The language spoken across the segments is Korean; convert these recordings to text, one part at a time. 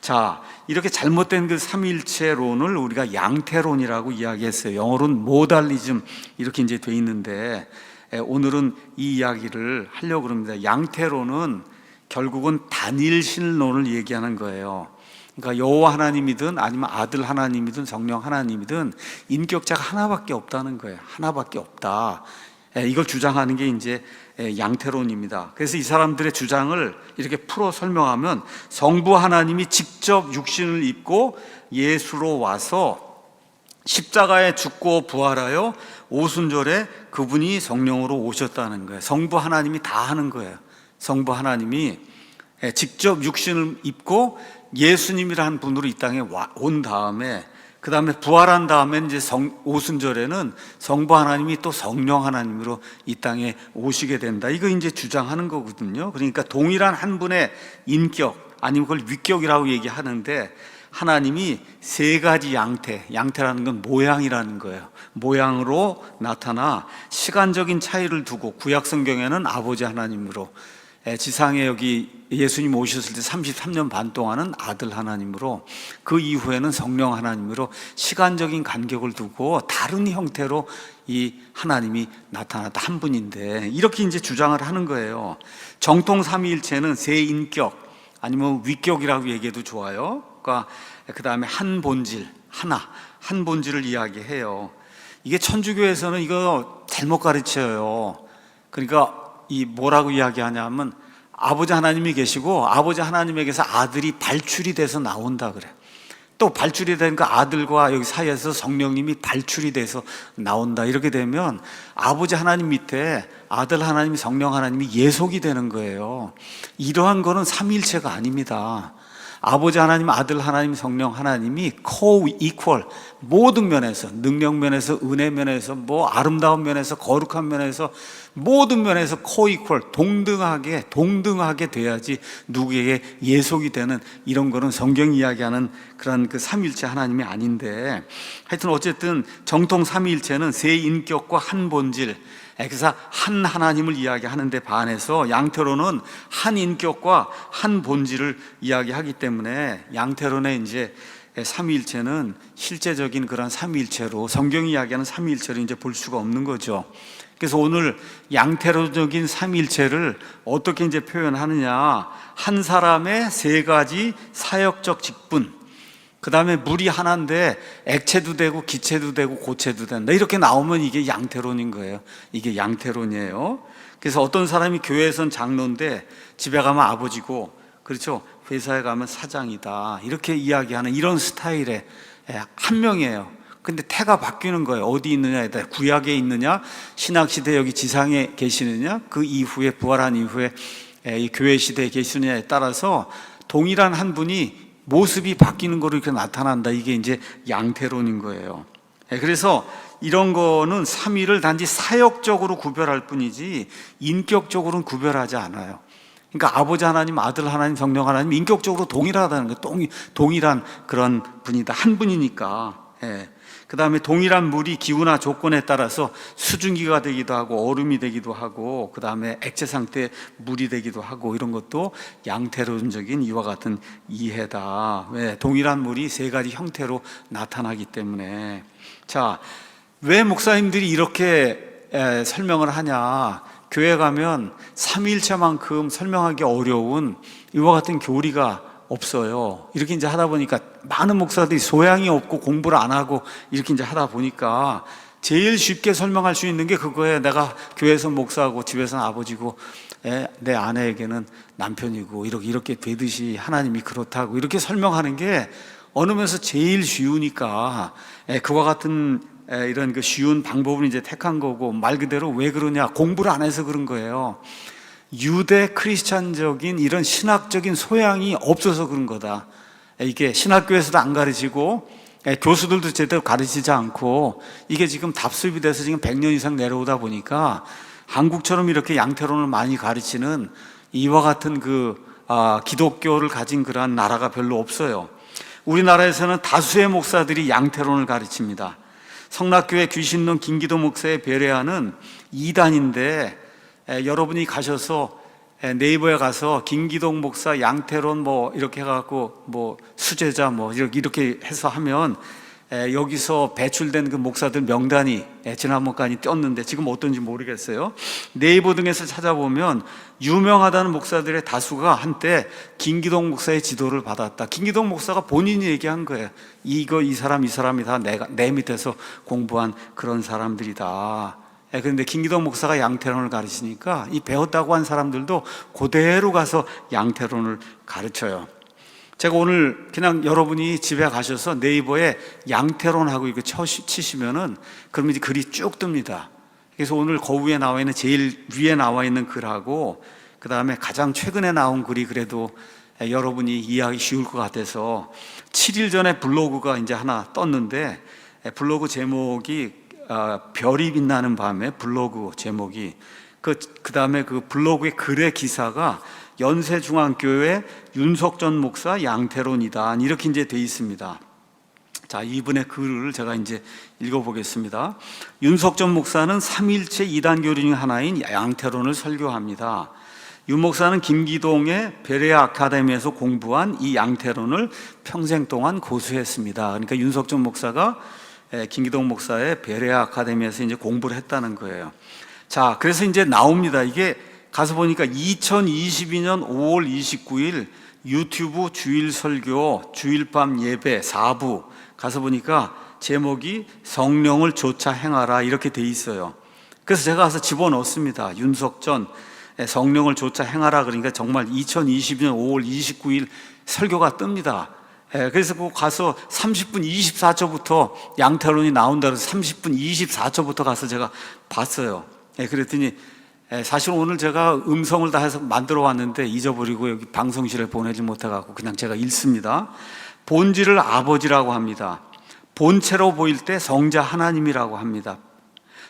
자, 이렇게 잘못된 그 삼위일체론을 우리가 양태론이라고 이야기했어요. 영어로는 모달리즘 이렇게 이제 돼 있는데, 오늘은 이 이야기를 하려고 합니다. 양태론은 결국은 단일신론을 얘기하는 거예요. 그러니까 여호와 하나님이든 아니면 아들 하나님이든 성령 하나님이든 인격자가 하나밖에 없다는 거예요. 하나밖에 없다. 이걸 주장하는 게 이제 양태론입니다. 그래서 이 사람들의 주장을 이렇게 풀어 설명하면, 성부 하나님이 직접 육신을 입고 예수로 와서 십자가에 죽고 부활하여 오순절에 그분이 성령으로 오셨다는 거예요. 성부 하나님이 다 하는 거예요. 성부 하나님이 직접 육신을 입고 예수님이라는 분으로 이 땅에 온 다음에, 그 다음에 부활한 다음에 이제 오순절에는 성부 하나님이 또 성령 하나님으로 이 땅에 오시게 된다. 이거 이제 주장하는 거거든요. 그러니까 동일한 한 분의 인격, 아니면 그걸 위격이라고 얘기하는데, 하나님이 세 가지 양태라는 건 모양이라는 거예요. 모양으로 나타나 시간적인 차이를 두고, 구약 성경에는 아버지 하나님으로, 지상에 여기 예수님 오셨을 때 33년 반 동안은 아들 하나님으로, 그 이후에는 성령 하나님으로 시간적인 간격을 두고 다른 형태로 이 하나님이 나타났다. 한 분인데, 이렇게 이제 주장을 하는 거예요. 정통 삼위일체는 세 인격, 아니면 위격이라고 얘기해도 좋아요. 그러니까 그 다음에 한 본질, 한 본질을 이야기해요. 이게 천주교에서는 이거 잘못 가르쳐요. 그러니까 이 뭐라고 이야기하냐면, 아버지 하나님이 계시고 아버지 하나님에게서 아들이 발출이 돼서 나온다 그래. 또 발출이 된 그 아들과 여기 사이에서 성령님이 발출이 돼서 나온다. 이렇게 되면 아버지 하나님 밑에 아들 하나님, 성령 하나님이 예속이 되는 거예요. 이러한 거는 삼위일체가 아닙니다. 아버지 하나님, 아들 하나님, 성령 하나님이 co-equal, 모든 면에서, 능력 면에서, 은혜 면에서, 뭐 아름다운 면에서, 거룩한 면에서, 모든 면에서 co-equal, 동등하게 돼야지 누구에게 예속이 되는, 이런 거는 성경이 이야기하는 그런 그 삼위일체 하나님이 아닌데, 하여튼 어쨌든 정통 삼위일체는 세 인격과 한 본질, 그래서 한 하나님을 이야기하는데 반해서 양태론은 한 인격과 한 본질을 이야기하기 때문에, 양태론의 이제 삼위일체는 실제적인 그런 삼위일체로, 성경이 이야기하는 삼위일체로 이제 볼 수가 없는 거죠. 그래서 오늘 양태론적인 삼위일체를 어떻게 이제 표현하느냐, 한 사람의 세 가지 사역적 직분, 그 다음에 물이 하나인데 액체도 되고 기체도 되고 고체도 된다. 이렇게 나오면 이게 양태론인 거예요. 이게 양태론이에요. 그래서 어떤 사람이 교회에선 장로인데 집에 가면 아버지고, 그렇죠, 회사에 가면 사장이다, 이렇게 이야기하는 이런 스타일의 한 명이에요. 근데 태가 바뀌는 거예요. 어디 있느냐에 따라, 구약에 있느냐, 신약시대 여기 지상에 계시느냐, 그 이후에 부활한 이후에 이 교회 시대에 계시느냐에 따라서 동일한 한 분이 모습이 바뀌는 거로 이렇게 나타난다. 이게 이제 양태론인 거예요. 그래서 이런 거는 삼위를 단지 사역적으로 구별할 뿐이지 인격적으로는 구별하지 않아요. 그러니까 아버지 하나님, 아들 하나님, 성령 하나님 인격적으로 동일하다는 거예요. 동일한 그런 분이다. 한 분이니까. 그 다음에 동일한 물이 기후나 조건에 따라서 수증기가 되기도 하고 얼음이 되기도 하고, 그 다음에 액체 상태의 물이 되기도 하고, 이런 것도 양태론적인 이와 같은 이해다. 왜? 동일한 물이 세 가지 형태로 나타나기 때문에. 자, 왜 목사님들이 이렇게 설명을 하냐? 교회 가면 삼위일체만큼 설명하기 어려운 이와 같은 교리가 없어요. 이렇게 이제 하다 보니까 많은 목사들이 소양이 없고 공부를 안 하고 이렇게 이제 하다 보니까 제일 쉽게 설명할 수 있는 게 그거예요. 내가 교회에서 목사하고 집에서는 아버지고 내 아내에게는 남편이고 이렇게 되듯이 하나님이 그렇다고, 이렇게 설명하는 게 어느 면에서 제일 쉬우니까 그와 같은 이런 그 쉬운 방법을 이제 택한 거고, 말 그대로 왜 그러냐, 공부를 안 해서 그런 거예요. 유대 크리스찬적인 이런 신학적인 소양이 없어서 그런 거다. 이게 신학교에서도 안 가르치고 교수들도 제대로 가르치지 않고, 이게 지금 답습이 돼서 지금 100년 이상 내려오다 보니까 한국처럼 이렇게 양태론을 많이 가르치는 이와 같은 기독교를 가진 그러한 나라가 별로 없어요. 우리나라에서는 다수의 목사들이 양태론을 가르칩니다. 성락교회 귀신론 김기도 목사의 베레아는 이단인데, 여러분이 가셔서 네이버에 가서 김기동 목사 양태론 뭐 이렇게 해갖고 뭐 수제자 뭐 이렇게 해서 하면 여기서 배출된 그 목사들 명단이 지난번까지 떴는데 지금 어떤지 모르겠어요. 네이버 등에서 찾아보면 유명하다는 목사들의 다수가 한때 김기동 목사의 지도를 받았다. 김기동 목사가 본인이 얘기한 거예요. 이 사람이 다 내 밑에서 공부한 그런 사람들이다. 그런데 김기동 목사가 양태론을 가르치니까 이 배웠다고 한 사람들도 그대로 가서 양태론을 가르쳐요. 제가 오늘 그냥 여러분이 집에 가셔서 네이버에 양태론하고 이거 치시면은 그러면 이제 글이 쭉 뜹니다. 그래서 오늘 거기에 나와 있는 제일 위에 나와 있는 글하고 그 다음에 가장 최근에 나온 글이 그래도 여러분이 이해하기 쉬울 것 같아서 7일 전에 블로그가 이제 하나 떴는데 블로그 제목이 별이 빛나는 밤에 블로그 제목이 그 다음에 그 블로그의 글의 기사가 연세중앙교회 윤석전 목사 양태론이다 이렇게 이제 돼 있습니다. 자, 이분의 글을 제가 이제 읽어보겠습니다. 윤석전 목사는 삼위일체 이단교리 중 하나인 양태론을 설교합니다. 윤 목사는 김기동의 베레아 아카데미에서 공부한 이 양태론을 평생 동안 고수했습니다. 그러니까 윤석전 목사가 김기동 목사의 베레아 아카데미에서 이제 공부를 했다는 거예요. 자, 그래서 이제 나옵니다. 이게 가서 보니까 2022년 5월 29일 유튜브 주일 설교 주일밤 예배 4부 가서 보니까 제목이 성령을 좇아 행하라 이렇게 돼 있어요. 그래서 제가 가서 집어넣습니다. 윤석전 성령을 좇아 행하라 그러니까 정말 2022년 5월 29일 설교가 뜹니다. 그래서 그 가서 30분 24초부터 양태론이 나온다 그래서 30분 24초부터 가서 제가 봤어요. 그랬더니 사실 오늘 제가 음성을 다 해서 만들어 왔는데 잊어버리고 여기 방송실에 보내지 못해갖고 그냥 제가 읽습니다. 본질을 아버지라고 합니다. 본체로 보일 때 성자 하나님이라고 합니다.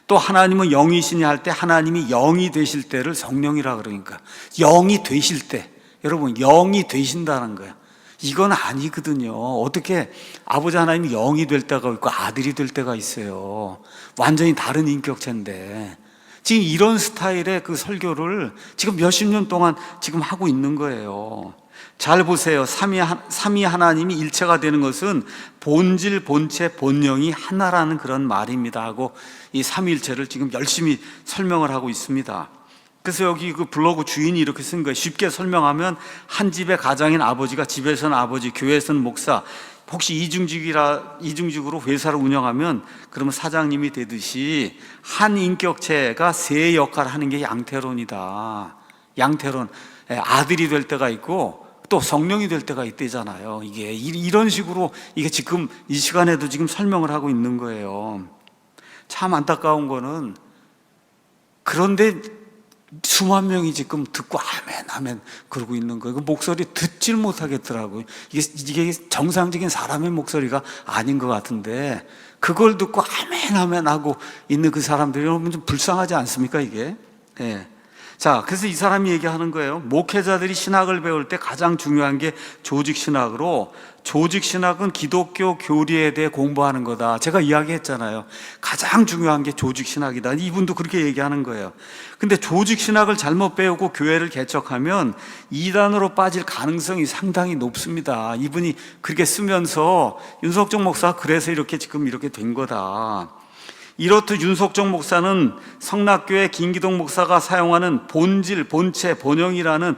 또 하나님은 영이시니 할 때 하나님이 영이 되실 때를 성령이라 그러니까 영이 되실 때 여러분 영이 되신다는 거예요. 이건 아니거든요. 어떻게 아버지 하나님이 영이 될 때가 있고 아들이 될 때가 있어요. 완전히 다른 인격체인데 지금 이런 스타일의 그 설교를 지금 몇십 년 동안 지금 하고 있는 거예요. 잘 보세요. 삼위 하나님이 일체가 되는 것은 본질, 본체, 본영이 하나라는 그런 말입니다 하고 이 삼위일체를 지금 열심히 설명을 하고 있습니다. 그래서 여기 그 블로그 주인이 이렇게 쓴 거예요. 쉽게 설명하면 한 집의 가장인 아버지가 집에서는 아버지, 교회에서는 목사, 혹시 이중직으로 회사를 운영하면 그러면 사장님이 되듯이 한 인격체가 세 역할을 하는 게 양태론이다. 양태론, 아들이 될 때가 있고 또 성령이 될 때가 있대잖아요. 이게 이런 식으로 이게 지금 이 시간에도 지금 설명을 하고 있는 거예요. 참 안타까운 거는 그런데 수만 명이 지금 듣고 아멘 아멘 그러고 있는 거예요. 그 목소리 듣질 못하겠더라고요. 이게 정상적인 사람의 목소리가 아닌 것 같은데 그걸 듣고 아멘 아멘 하고 있는 그 사람들이 여러분 좀 불쌍하지 않습니까 이게? 네. 자, 그래서 이 사람이 얘기하는 거예요. 목회자들이 신학을 배울 때 가장 중요한 게 조직신학으로, 조직신학은 기독교 교리에 대해 공부하는 거다. 제가 이야기했잖아요. 가장 중요한 게 조직신학이다. 이분도 그렇게 얘기하는 거예요. 근데 조직신학을 잘못 배우고 교회를 개척하면 이단으로 빠질 가능성이 상당히 높습니다. 이분이 그렇게 쓰면서 윤석정 목사가 그래서 지금 이렇게 된 거다. 이렇듯 윤석정 목사는 성락교회 김기동 목사가 사용하는 본질, 본체, 본영이라는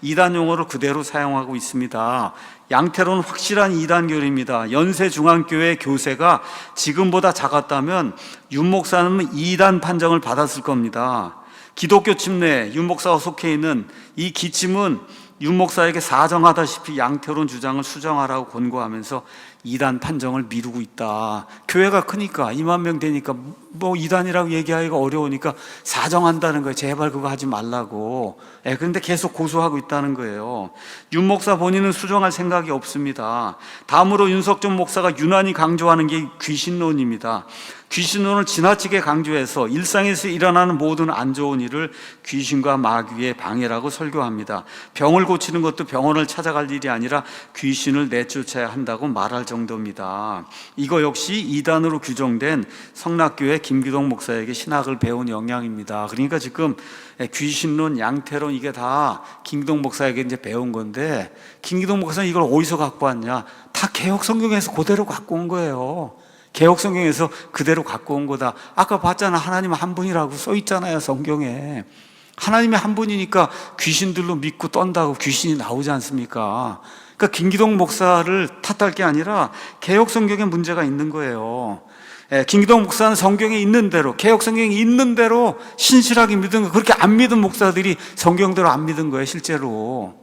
이단 용어를 그대로 사용하고 있습니다. 양태론은 확실한 이단교리입니다. 연세중앙교회 교세가 지금보다 작았다면 윤 목사는 이단 판정을 받았을 겁니다. 기독교 침례, 윤 목사가 속해 있는 이 기침은 윤 목사에게 사정하다시피 양태론 주장을 수정하라고 권고하면서 이단 판정을 미루고 있다. 교회가 크니까 2만 명 되니까 뭐 이단이라고 얘기하기가 어려우니까 사정한다는 거예요. 제발 그거 하지 말라고. 그런데 계속 고소하고 있다는 거예요. 윤 목사 본인은 수정할 생각이 없습니다. 다음으로 윤석전 목사가 유난히 강조하는 게 귀신론입니다. 귀신론을 지나치게 강조해서 일상에서 일어나는 모든 안 좋은 일을 귀신과 마귀의 방해라고 설교합니다. 병을 고치는 것도 병원을 찾아갈 일이 아니라 귀신을 내쫓아야 한다고 말할 정도입니다. 이거 역시 이단으로 규정된 성락교회 김기동 목사에게 신학을 배운 영향입니다. 그러니까 지금 귀신론, 양태론 이게 다 김기동 목사에게 이제 배운 건데, 김기동 목사는 이걸 어디서 갖고 왔냐? 다 개혁 성경에서 그대로 갖고 온 거예요. 개혁 성경에서 그대로 갖고 온 거다. 아까 봤잖아. 하나님 한 분이라고 써 있잖아요, 성경에. 하나님이 한 분이니까 귀신들로 믿고 떤다고 귀신이 나오지 않습니까? 그러니까 김기동 목사를 탓할 게 아니라 개혁 성경에 문제가 있는 거예요. 김기동 목사는 성경에 있는 대로, 개혁 성경에 있는 대로 신실하게 믿은 거. 그렇게 안 믿은 목사들이 성경대로 안 믿은 거예요, 실제로.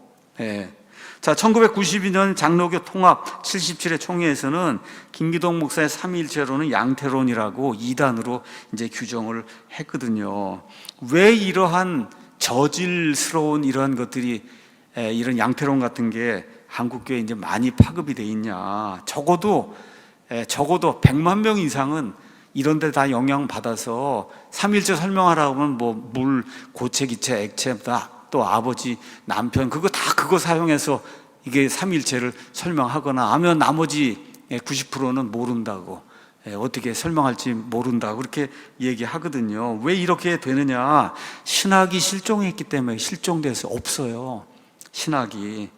자, 1992년 장로교 통합 77회 총회에서는 김기동 목사의 삼위일체론은 양태론이라고 이단으로 이제 규정을 했거든요. 왜 이러한 저질스러운 이러한 것들이, 이런 양태론 같은 게 한국교회에 이제 많이 파급이 돼 있냐? 적어도 100만 명 이상은 이런 데 다 영향받아서 삼위일체 설명하라고 하면 뭐 물, 고체, 기체, 액체 다, 또 아버지, 남편, 그거 사용해서 이게 삼위일체를 설명하거나 하면 나머지 90%는 모른다고, 어떻게 설명할지 모른다고 그렇게 얘기하거든요. 왜 이렇게 되느냐? 신학이 실종했기 때문에. 실종돼서 없어요, 신학이.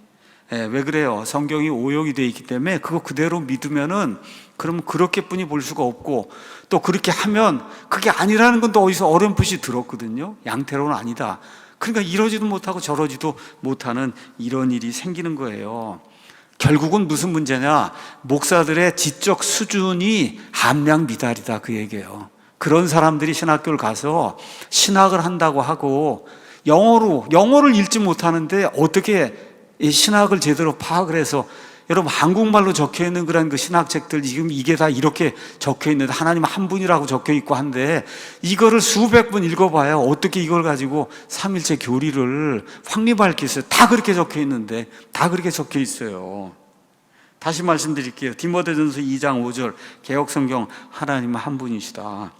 왜 그래요? 성경이 오역이 되어 있기 때문에 그거 그대로 믿으면은, 그러면 그렇게뿐이 볼 수가 없고, 또 그렇게 하면 그게 아니라는 건 또 어디서 어렴풋이 들었거든요. 양태로는 아니다. 그러니까 이러지도 못하고 저러지도 못하는 이런 일이 생기는 거예요. 결국은 무슨 문제냐? 목사들의 지적 수준이 함량 미달이다, 그 얘기예요. 그런 사람들이 신학교를 가서 신학을 한다고 하고 영어를 읽지 못하는데 어떻게 이 신학을 제대로 파악을 해서, 여러분 한국말로 적혀있는 그런 그 신학책들 지금 이게 다 이렇게 적혀있는데 하나님 한 분이라고 적혀있고 한데, 이거를 수백 번 읽어봐야 어떻게 이걸 가지고 삼일체 교리를 확립할 게 있어요. 다 그렇게 적혀있는데, 다 그렇게 적혀있어요. 다시 말씀드릴게요. 디모데전서 2장 5절 개역성경, 하나님은 한 분이시다.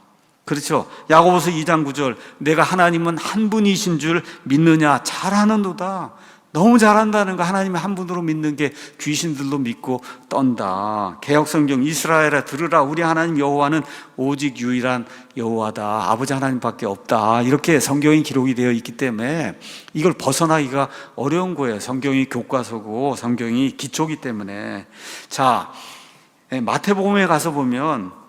그렇죠. 야고보서 2장 9절 내가 하나님은 한 분이신 줄 믿느냐? 잘하는도다. 너무 잘한다는 거. 하나님의 한 분으로 믿는 게 귀신들도 믿고 떤다. 개역성경 이스라엘아 들으라, 우리 하나님 여호와는 오직 유일한 여호와다. 아버지 하나님밖에 없다. 이렇게 성경이 기록이 되어 있기 때문에 이걸 벗어나기가 어려운 거예요. 성경이 교과서고 성경이 기초기 때문에. 자, 마태복음에 가서 보면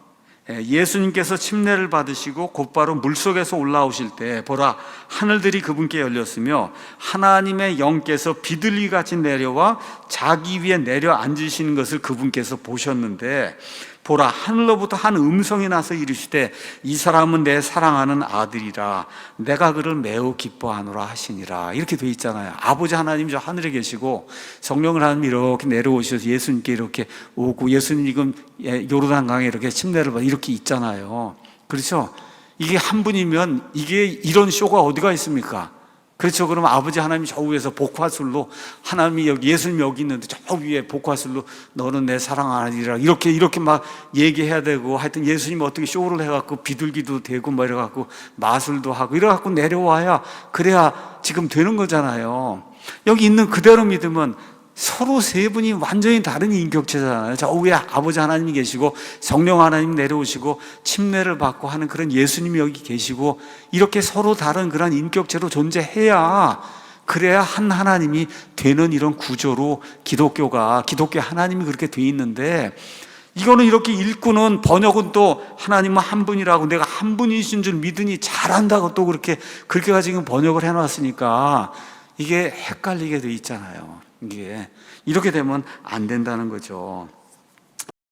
예수님께서 침례를 받으시고 곧바로 물속에서 올라오실 때 보라, 하늘들이 그분께 열렸으며 하나님의 영께서 비둘기같이 내려와 자기 위에 내려 앉으시는 것을 그분께서 보셨는데, 보라, 하늘로부터 한 음성이 나서 이르시되 이 사람은 내 사랑하는 아들이라 내가 그를 매우 기뻐하노라 하시니라. 이렇게 돼 있잖아요. 아버지 하나님 저 하늘에 계시고 성령을 하나님 이렇게 내려오셔서 예수님께 이렇게 오고, 예수님 지금 요르단강에 이렇게 침례를 받아 이렇게 있잖아요. 그렇죠? 이게 한 분이면 이게 이런 쇼가 어디가 있습니까? 그렇죠. 그러면 아버지 하나님이 저 위에서 복화술로, 하나님이 여기, 예수님이 여기 있는데 저 위에 복화술로 너는 내 사랑하니라 이렇게 막 얘기해야 되고, 하여튼 예수님이 어떻게 쇼를 해갖고 비둘기도 되고 뭐 이래갖고 마술도 하고 이래갖고 내려와야, 그래야 지금 되는 거잖아요. 여기 있는 그대로 믿으면 서로 세 분이 완전히 다른 인격체잖아요. 저 위에 아버지 하나님이 계시고 성령 하나님 내려오시고 침례를 받고 하는 그런 예수님이 여기 계시고, 이렇게 서로 다른 그런 인격체로 존재해야, 그래야 한 하나님이 되는 이런 구조로 기독교 하나님이 그렇게 돼 있는데, 이거는 이렇게 읽고는 번역은 또 하나님은 한 분이라고, 내가 한 분이신 줄 믿으니 잘한다고 또 그렇게 가지고 번역을 해놨으니까 이게 헷갈리게 돼 있잖아요. 이게 이렇게 되면 안 된다는 거죠.